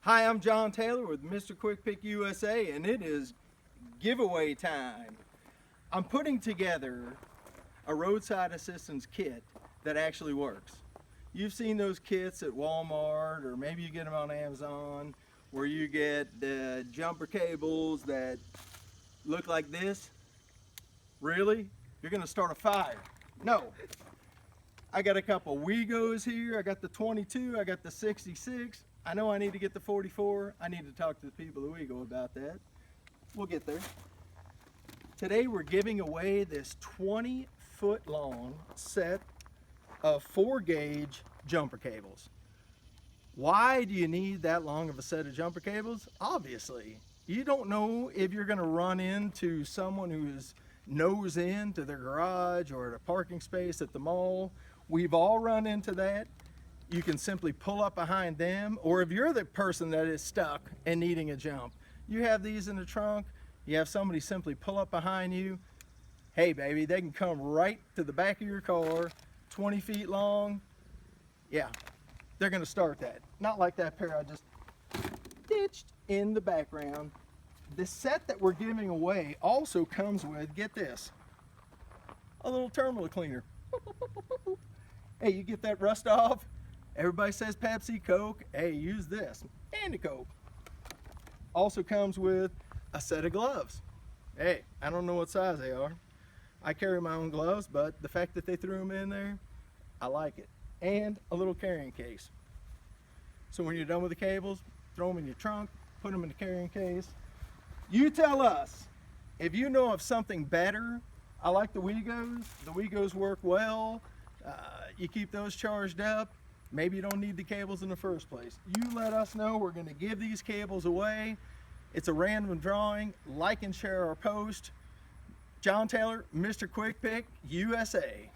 Hi, I'm John Taylor with MrQuickPick USA, and it is giveaway time. I'm putting together a roadside assistance kit that actually works. You've seen those kits at Walmart, or maybe you get them on Amazon, where you get the jumper cables that look like this. Really? You're gonna start a fire? No. I got a couple Weegos here. I got the 22, I got the 66. I know I need to get the 44. I need to talk to the people at Weego about that. We'll get there. Today we're giving away this 20-foot long set of 4-gauge jumper cables. Why do you need that long of a set of jumper cables? Obviously, you don't know if you're going to run into someone who's nose in to their garage or at a parking space at the mall. We've all run into that. You can simply pull up behind them, or if you're the person that is stuck and needing a jump, you have these in the trunk, you have somebody simply pull up behind you. Hey baby, they can come right to the back of your car, 20 feet long. Yeah, they're gonna start that. Not like that pair I just ditched in the background. The set that we're giving away also comes with, get this, a little terminal cleaner. Hey, you get that rust off? Everybody says Pepsi, Coke. Hey, use this, and a Coke. Also comes with a set of gloves. Hey, I don't know what size they are. I carry my own gloves, but the fact that they threw them in there, I like it. And a little carrying case. So when you're done with the cables, throw them in your trunk, put them in the carrying case. You tell us if you know of something better. I like the Weegos. The Weegos work well. You keep those charged up. Maybe you don't need the cables in the first place. You let us know. We're going to give these cables away. It's a random drawing. Like and share our post. John Taylor, MrQuickPick USA.